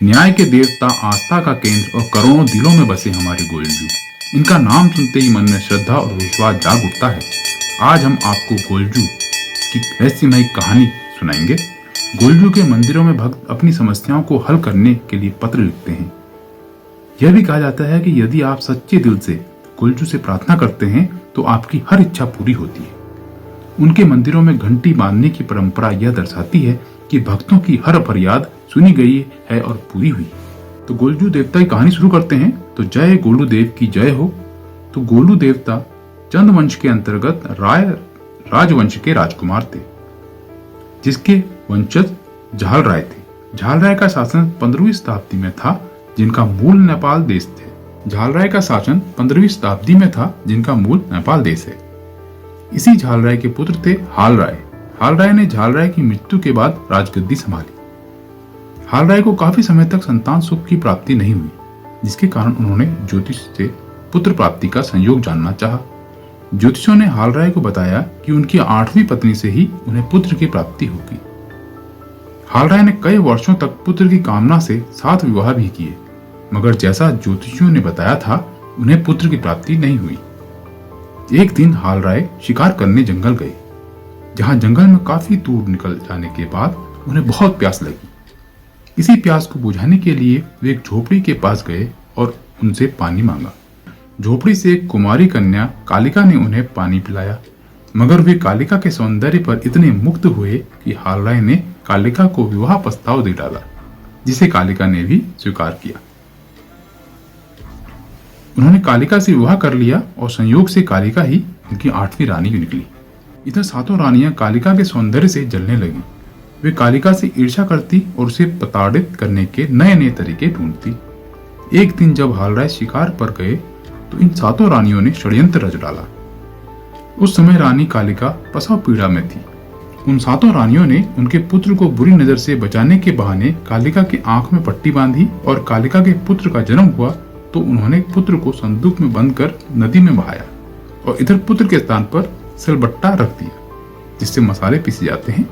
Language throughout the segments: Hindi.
न्याय के देवता, आस्था का केंद्र और करोड़ों दिलों में बसे हमारे गोलजू। इनका नाम सुनते ही मन में श्रद्धा और विश्वास जाग उठता है। आज हम आपको गोलजू की रहस्यमयी कहानी सुनाएंगे। गोलजू के मंदिरों में भक्त अपनी समस्याओं को हल करने के लिए पत्र लिखते हैं। यह भी कहा जाता है कि यदि आप सच्चे दिल से गोलजू से प्रार्थना करते हैं तो आपकी हर इच्छा पूरी होती है। उनके मंदिरों में घंटी बांधने की परंपरा यह दर्शाती है कि भक्तों की हर फरियाद सुनी गई है और पूरी हुई। तो गोलजू देवता की कहानी शुरू करते हैं। तो जय गोलू देव की जय हो। तो गोलू देवता चंद वंश के अंतर्गत राय राजवंश के राजकुमार थे, जिसके वंशज झाल राय थे। झाल राय का शासन 15वीं शताब्दी में था, जिनका मूल नेपाल देश थे। झाल राय का शासन 15वीं शताब्दी में था, जिनका मूल नेपाल देश है। इसी झाल राय के पुत्र थे हाल राय। हाल राय ने झाल राय की मृत्यु के बाद राजगद्दी संभाली। हाल राय को काफी समय तक संतान सुख की प्राप्ति नहीं हुई, जिसके कारण उन्होंने ज्योतिष से पुत्र प्राप्ति का संयोग जानना चाहा। ज्योतिषों ने हाल राय को बताया कि उनकी 8वीं पत्नी से ही उन्हें पुत्र की प्राप्ति होगी। हाल राय ने कई वर्षों तक पुत्र की कामना से 7 विवाह भी किए, मगर जैसा ज्योतिषियों ने बताया था, उन्हें पुत्र की प्राप्ति नहीं हुई। एक दिन हाल राय शिकार करने जंगल गए, जहां जंगल में काफी दूर निकल जाने के बाद उन्हें बहुत प्यास लगी। इसी प्यास को बुझाने के लिए वे एक झोपड़ी के पास गए और उनसे पानी मांगा। झोपड़ी से एक कुमारी कन्या कालिका ने उन्हें पानी पिलाया, मगर वे कालिका के सौंदर्य पर इतने मुग्ध हुए कि हाल राय ने कालिका को विवाह प्रस्ताव दे डाला, जिसे कालिका ने भी स्वीकार किया। उन्होंने कालिका से विवाह कर लिया और संयोग से कालिका ही उनकी 8वीं रानी निकली। इधर 7 रानियां कालिका के सौंदर्य से जलने लगी। वे कालिका से ईर्ष्या करती और उसे प्रताड़ित करने के नए नए तरीके ढूंढती। एक दिन जब हाल राय शिकार पर गए तो इन 7 रानियों ने षड्यंत्र रच डाला। उस समय रानी कालिका प्रसव पीड़ा में थी। उन 7 रानियों ने उनके पुत्र को बुरी नजर से बचाने के बहाने कालिका की आंख में पट्टी बांधी, और कालिका के पुत्र का जन्म हुआ तो उन्होंने पुत्र को संदूक में बंद कर नदी में बहाया और इधर पुत्र के स्थान पर सिलबट्टा रख दिया, जिससे मसाले पीसे जाते हैं।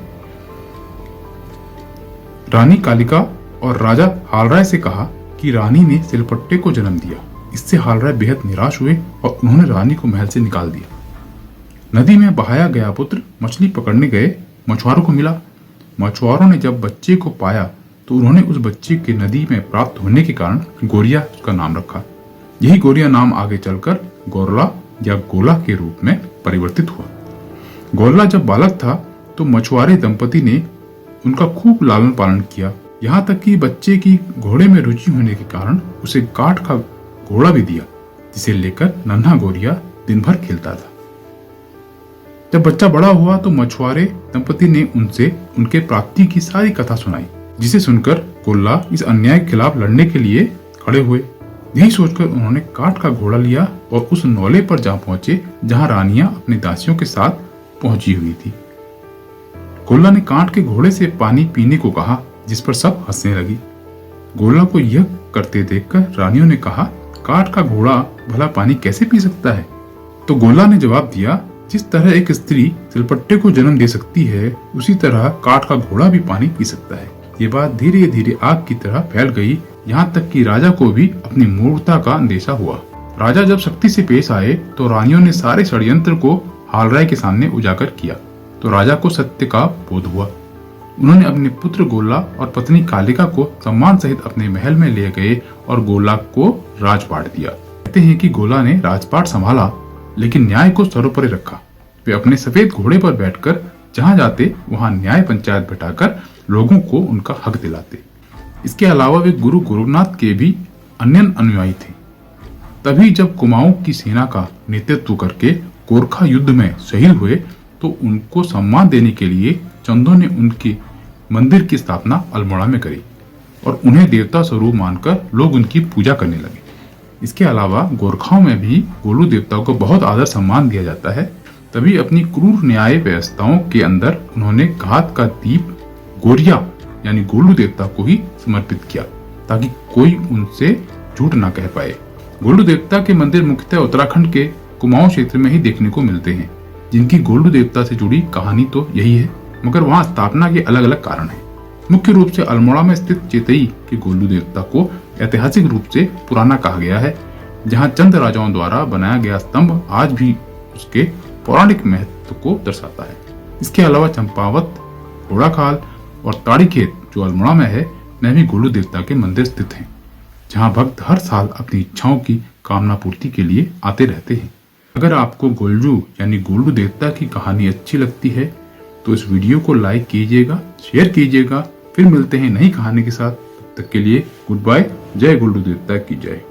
रानी कालिका और राजा हाल राय से कहा कि रानी ने सिलपट्टे को जन्म दिया। इससे हाल राय बेहद निराश हुए और उन्होंने रानी को महल से निकाल दिया। नदी में बहाया गया पुत्र मछली पकड़ने गए मछुआरों को मिला। मछुआरों ने जब बच्चे को पाया तो उन्होंने उस बच्चे के नदी में प्राप्त होने के कारण गोरिया उसका नाम रखा। यही गोरिया नाम आगे चलकर गोरला या गोला के रूप में परिवर्तित हुआ। गोरला जब बालक था तो मछुआरे दंपति ने उनका खूब लालन पालन किया, यहाँ तक कि बच्चे की घोड़े में रुचि होने के कारण उसे काठ का घोड़ा भी दिया, जिसे लेकर नन्हा गोरिया दिन भर खेलता था। जब बच्चा बड़ा हुआ तो मछुआरे दंपति ने उनसे उनके प्राप्ति की सारी कथा सुनाई, जिसे सुनकर गोल्ला इस अन्याय के खिलाफ लड़ने के लिए खड़े हुए। यही सोचकर उन्होंने काठ का घोड़ा लिया और उस नौले पर जा पहुंचे जहां रानियां अपनी दासियों के साथ पहुंची हुई थी। गोल्ला ने काठ के घोड़े से पानी पीने को कहा, जिस पर सब हंसने लगी। गोल्ला को यह करते देखकर रानियों ने कहा, काठ का घोड़ा भला पानी कैसे पी सकता है? तो गोल्ला ने जवाब दिया, जिस तरह एक स्त्री सिलपट्टे को जन्म दे सकती है, उसी तरह काठ का घोड़ा भी पानी पी सकता है। ये बात धीरे धीरे आग की तरह फैल गई, यहाँ तक कि राजा को भी अपनी मूर्खता का अंदेशा हुआ। राजा जब शक्ति से पेश आए तो रानियों ने सारे षड्यंत्र को हाल राय के सामने उजागर किया, तो राजा को सत्य का बोध हुआ। उन्होंने अपने पुत्र गोला और पत्नी कालिका को सम्मान सहित अपने महल में ले गए और गोला को राजपाट दिया। कहते हैं कि गोला ने राजपाट संभाला, लेकिन न्याय को सर्वोपरि रखा। वे अपने सफेद घोड़े पर बैठकर जहां जाते वहां न्याय पंचायत बैठाकर लोगों को उनका हक दिलाते। इसके अलावा वे गुरु गोरखनाथ के भी अन्य अनुयायी थे। तभी जब कुमाऊं की सेना का नेतृत्व करके गोरखा युद्ध में शहीद हुए तो उनको सम्मान देने के लिए चंदों ने उनके मंदिर की स्थापना अल्मोड़ा में करी और उन्हें देवता स्वरूप मानकर लोग उनकी पूजा करने लगे। इसके अलावा गोरखाओं में भी गोलू देवता को बहुत आदर सम्मान दिया जाता है। तभी अपनी क्रूर न्याय व्यवस्थाओं के अंदर उन्होंने घात का दीप गोरिया यानी गोलू देवता को ही समर्पित किया, ताकि कोई उनसे झूठ ना कह पाए। गोलू देवता के मंदिर मुख्यतः उत्तराखंड के कुमाऊं क्षेत्र में ही देखने को मिलते हैं, जिनकी गोलू देवता से जुड़ी कहानी तो यही है, मगर वहाँ स्थापना के अलग अलग कारण हैं। मुख्य रूप से अल्मोड़ा में स्थित चेतई के गोलू देवता को ऐतिहासिक रूप से पुराना कहा गया है, जहां चंद राजाओं द्वारा बनाया गया स्तंभ आज भी उसके पौराणिक महत्व को दर्शाता है। इसके अलावा चंपावत, घोड़ाखाल और ताड़ी खेत जो अल्मोड़ा में है, में भी गोलू देवता के मंदिर स्थित हैं, जहां भक्त हर साल अपनी इच्छाओं की कामना पूर्ति के लिए आते रहते हैं। अगर आपको गोलजू यानी गोलू देवता की कहानी अच्छी लगती है तो इस वीडियो को लाइक कीजिएगा, शेयर कीजिएगा। फिर मिलते हैं नई कहानी के साथ। तब तक के लिए गुड बाय। जय गोलू देवता की जय।